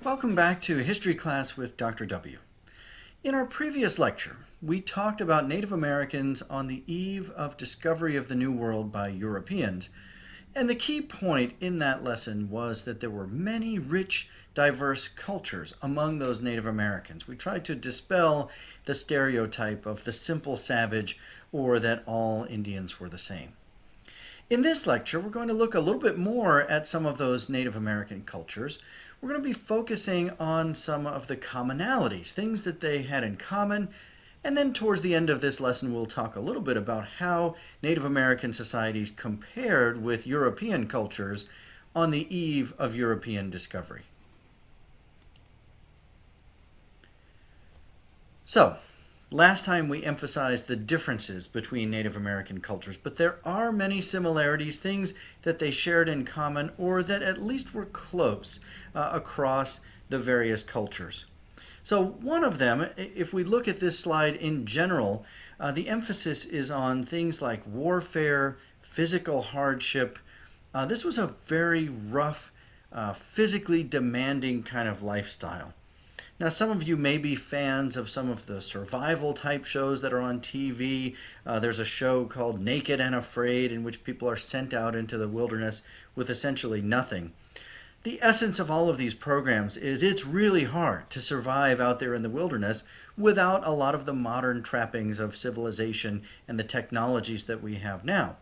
Welcome back to History Class with Dr. W. In our previous lecture, we talked about Native Americans on the eve of discovery of the New World by Europeans. And the key point in that lesson was that there were many rich, diverse cultures among those Native Americans. We tried to dispel the stereotype of the simple savage or that all Indians were the same. In this lecture, we're going to look a little bit more at some of those Native American cultures. We're going to be focusing on some of the commonalities, things that they had in common, and then towards the end of this lesson, we'll talk a little bit about how Native American societies compared with European cultures on the eve of European discovery. So, last time we emphasized the differences between Native American cultures, but there are many similarities, things that they shared in common or that at least were close across the various cultures. So one of them, if we look at this slide in general, the emphasis is on things like warfare, physical hardship. This was a very rough, physically demanding kind of lifestyle. Now, some of you may be fans of some of the survival type shows that are on TV. There's a show called Naked and Afraid in which people are sent out into the wilderness with essentially nothing. The essence of all of these programs is it's really hard to survive out there in the wilderness without a lot of the modern trappings of civilization and the technologies that we have now.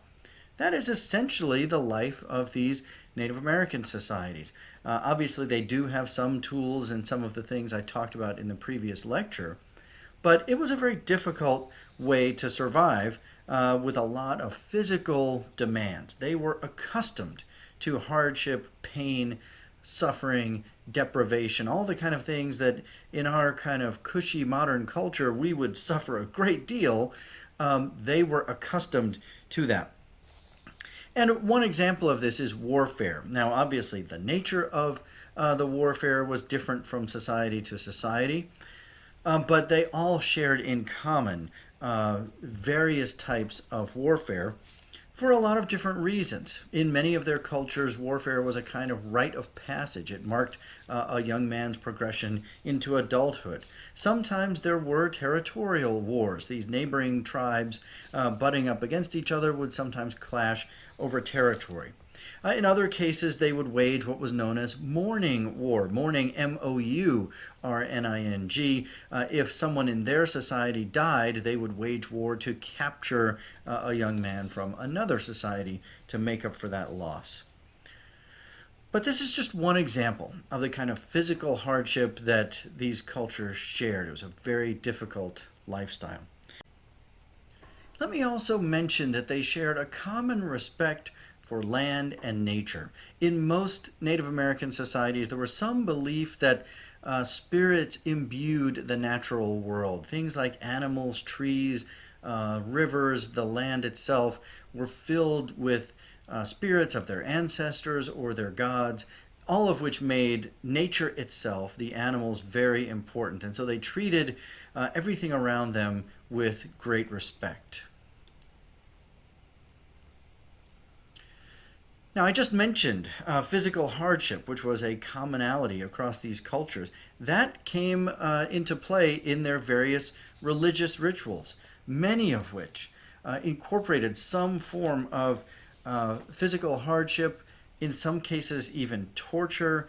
That is essentially the life of these Native American societies. Obviously, they do have some tools and some of the things I talked about in the previous lecture, but it was a very difficult way to survive with a lot of physical demands. They were accustomed to hardship, pain, suffering, deprivation, all the kind of things that in our kind of cushy modern culture we would suffer a great deal. They were accustomed to that. And one example of this is warfare. Now, obviously, the nature of the warfare was different from society to society, but they all shared in common various types of warfare for a lot of different reasons. In many of their cultures, warfare was a kind of rite of passage. It marked a young man's progression into adulthood. Sometimes there were territorial wars. These neighboring tribes butting up against each other would sometimes clash over territory. In other cases, they would wage what was known as mourning war, mourning, M-O-U-R-N-I-N-G. If someone in their society died, they would wage war to capture a young man from another society to make up for that loss. But this is just one example of the kind of physical hardship that these cultures shared. It was a very difficult lifestyle. Let me also mention that they shared a common respect for land and nature. In most Native American societies, there was some belief that spirits imbued the natural world. Things like animals, trees, rivers, the land itself were filled with spirits of their ancestors or their gods, all of which made nature itself, the animals, very important. And so they treated everything around them with great respect. Now, I just mentioned physical hardship, which was a commonality across these cultures. That came into play in their various religious rituals, many of which incorporated some form of physical hardship, in some cases even torture,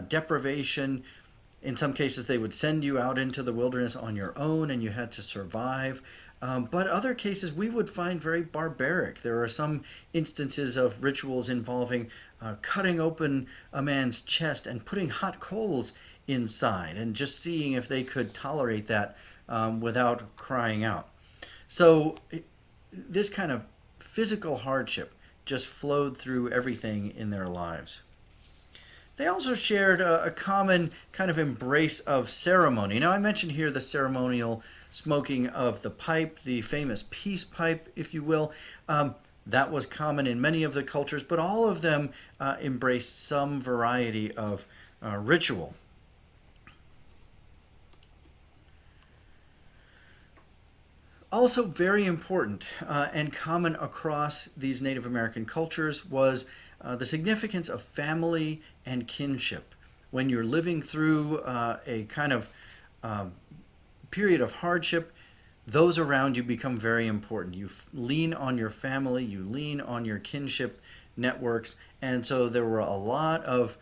deprivation. In some cases, they would send you out into the wilderness on your own and you had to survive. But other cases we would find very barbaric. There are some instances of rituals involving cutting open a man's chest and putting hot coals inside and just seeing if they could tolerate that without crying out. So this kind of physical hardship just flowed through everything in their lives. They also shared a common kind of embrace of ceremony. Now, I mentioned here the ceremonial smoking of the pipe, the famous peace pipe, if you will. That was common in many of the cultures, but all of them embraced some variety of ritual. Also very important and common across these Native American cultures was the significance of family and kinship. when you're living through a kind of period of hardship, those around you become very important. You lean on your family, you lean on your kinship networks, and so there were a lot of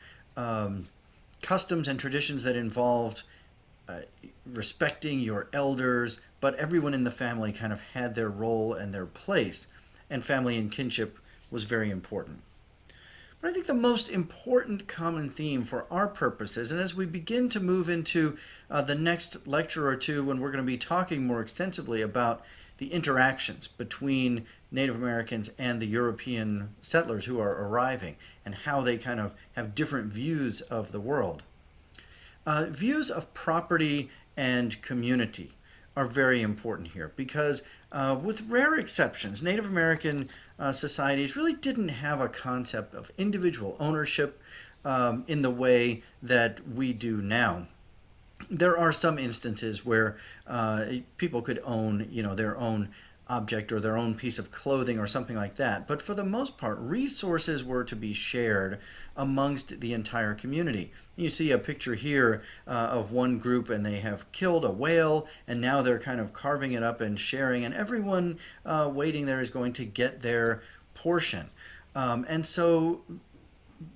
customs and traditions that involved respecting your elders, but everyone in the family kind of had their role and their place, and family and kinship was very important. But I think the most important common theme for our purposes, and as we begin to move into the next lecture or two when we're going to be talking more extensively about the interactions between Native Americans and the European settlers who are arriving and how they kind of have different views of the world. Views of property and community are very important here because with rare exceptions, Native American societies really didn't have a concept of individual ownership in the way that we do now. There are some instances where people could own, their own object or their own piece of clothing or something like that. But for the most part, resources were to be shared amongst the entire community. You see a picture here of one group, and they have killed a whale, and now they're kind of carving it up and sharing, and everyone waiting there is going to get their portion. And so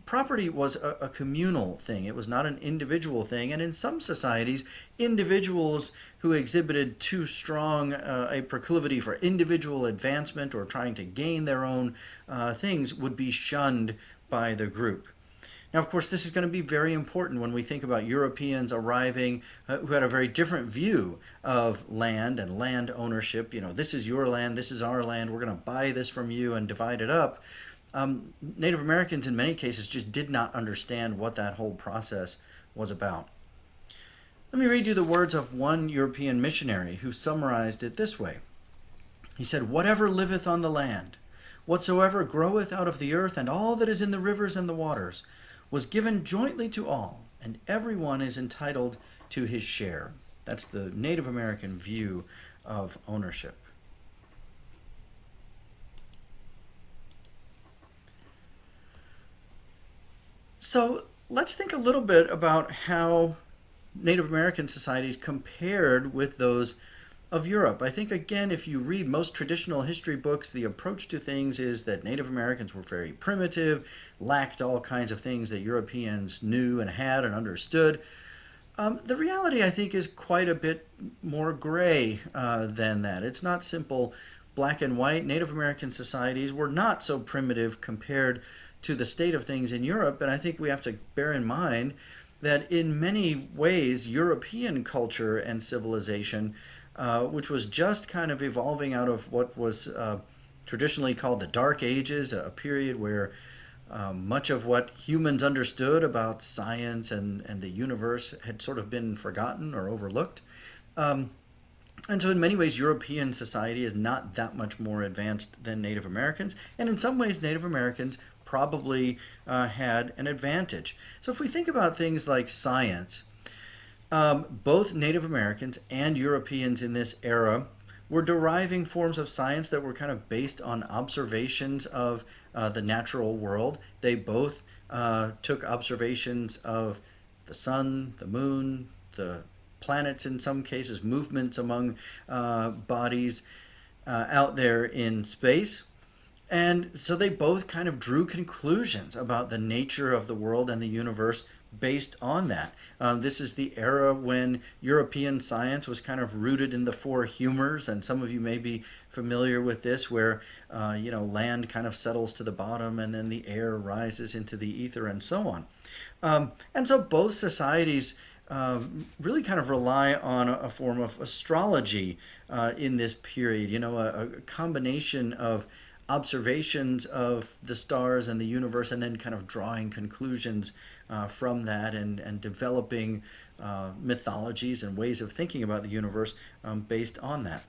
property was a communal thing. It was not an individual thing. And in some societies, individuals who exhibited too strong a proclivity for individual advancement or trying to gain their own things would be shunned by the group. Now, of course, this is going to be very important when we think about Europeans arriving who had a very different view of land and land ownership. This is your land, this is our land, we're going to buy this from you and divide it up. Native Americans in many cases just did not understand what that whole process was about. Let me read you the words of one European missionary who summarized it this way. He said, "Whatever liveth on the land, whatsoever groweth out of the earth, and all that is in the rivers and the waters, was given jointly to all, and every one is entitled to his share." That's the Native American view of ownership. So let's think a little bit about how Native American societies compared with those of Europe. I think, again, if you read most traditional history books, the approach to things is that Native Americans were very primitive, lacked all kinds of things that Europeans knew and had and understood. The reality, I think, is quite a bit more gray than that. It's not simple black and white. Native American societies were not so primitive compared to the state of things in Europe, and I think we have to bear in mind that in many ways European culture and civilization, which was just kind of evolving out of what was traditionally called the Dark Ages, a period where much of what humans understood about science and the universe had sort of been forgotten or overlooked. And so in many ways, European society is not that much more advanced than Native Americans, and in some ways Native Americans probably had an advantage. So if we think about things like science, both Native Americans and Europeans in this era were deriving forms of science that were kind of based on observations of the natural world. They both took observations of the sun, the moon, the planets in some cases, movements among bodies out there in space. And so they both kind of drew conclusions about the nature of the world and the universe based on that. This is the era when European science was kind of rooted in the four humors, and some of you may be familiar with this, where land kind of settles to the bottom and then the air rises into the ether and so on. And so both societies really kind of rely on a form of astrology in this period, a combination of observations of the stars and the universe, and then kind of drawing conclusions from that and developing mythologies and ways of thinking about the universe based on that.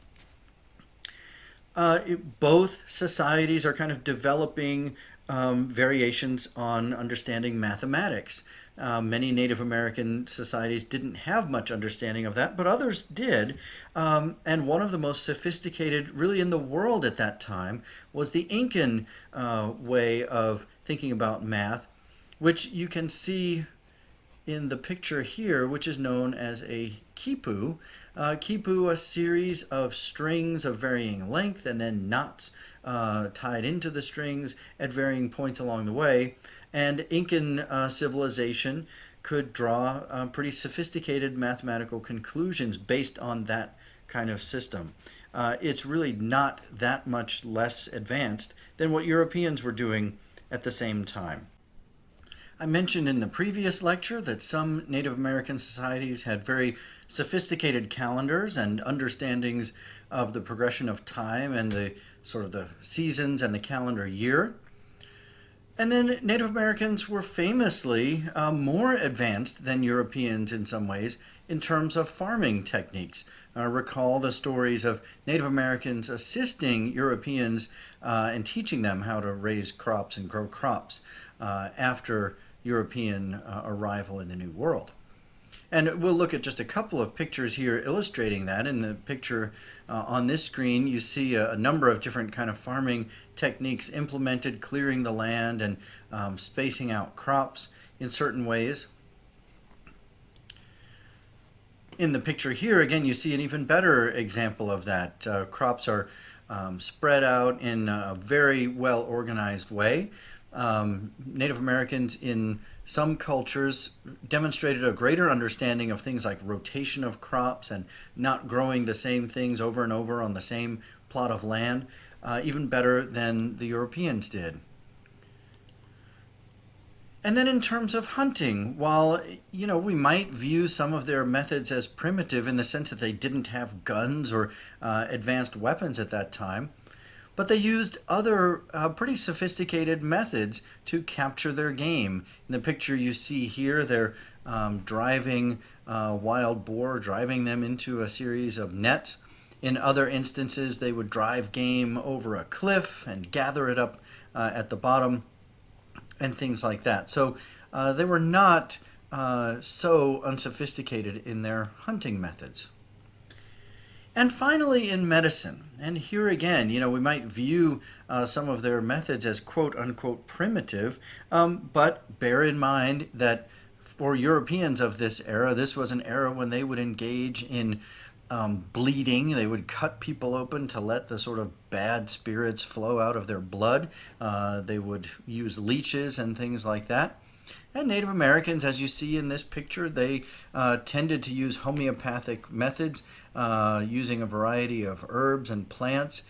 Both societies are kind of developing variations on understanding mathematics. Many Native American societies didn't have much understanding of that, but others did. And one of the most sophisticated, really, in the world at that time was the Incan way of thinking about math, which you can see in the picture here, which is known as a quipu. Quipu, a series of strings of varying length and then knots tied into the strings at varying points along the way. And Incan civilization could draw pretty sophisticated mathematical conclusions based on that kind of system. It's really not that much less advanced than what Europeans were doing at the same time. I mentioned in the previous lecture that some Native American societies had very sophisticated calendars and understandings of the progression of time and the sort of the seasons and the calendar year. And then Native Americans were famously more advanced than Europeans in some ways in terms of farming techniques. Recall the stories of Native Americans assisting Europeans and teaching them how to raise crops and grow crops after European arrival in the New World. And we'll look at just a couple of pictures here illustrating that. In the picture on this screen, you see a number of different kind of farming techniques implemented, clearing the land and spacing out crops in certain ways. In the picture here, again, you see an even better example of that. Crops are spread out in a very well-organized way. Native Americans in some cultures demonstrated a greater understanding of things like rotation of crops and not growing the same things over and over on the same plot of land, even better than the Europeans did. And then in terms of hunting, while we might view some of their methods as primitive in the sense that they didn't have guns or advanced weapons at that time, but they used other pretty sophisticated methods to capture their game. In the picture you see here, they're driving wild boar, driving them into a series of nets. In other instances, they would drive game over a cliff and gather it up at the bottom and things like that. So they were not so unsophisticated in their hunting methods. And finally, in medicine, and here again, we might view some of their methods as quote-unquote primitive, but bear in mind that for Europeans of this era, this was an era when they would engage in bleeding. They would cut people open to let the sort of bad spirits flow out of their blood. They would use leeches and things like that. And Native Americans, as you see in this picture, they tended to use homeopathic methods, using a variety of herbs and plants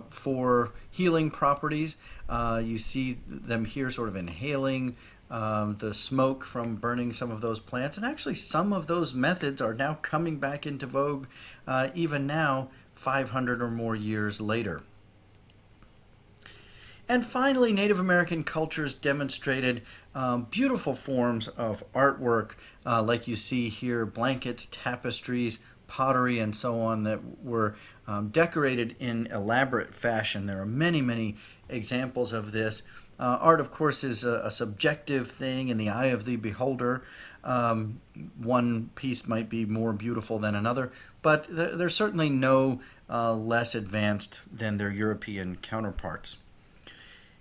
for healing properties. You see them here sort of inhaling the smoke from burning some of those plants. And actually, some of those methods are now coming back into vogue, even now, 500 or more years later. And finally, Native American cultures demonstrated beautiful forms of artwork, like you see here, blankets, tapestries, pottery, and so on, that were decorated in elaborate fashion. There are many, many examples of this. Art, of course, is a subjective thing in the eye of the beholder. One piece might be more beautiful than another, but they're certainly no less advanced than their European counterparts.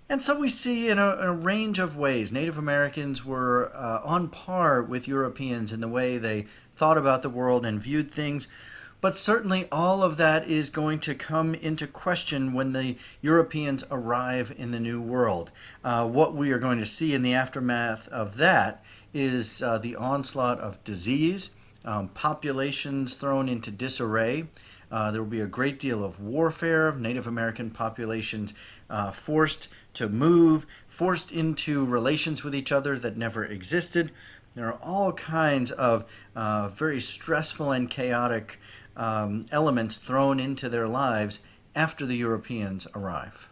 And so we see in a range of ways, Native Americans were on par with Europeans in the way they thought about the world and viewed things. But certainly all of that is going to come into question when the Europeans arrive in the New World. What we are going to see in the aftermath of that is the onslaught of disease, populations thrown into disarray. There will be a great deal of warfare, Native American populations forced to move, forced into relations with each other that never existed. There are all kinds of very stressful and chaotic elements thrown into their lives after the Europeans arrive.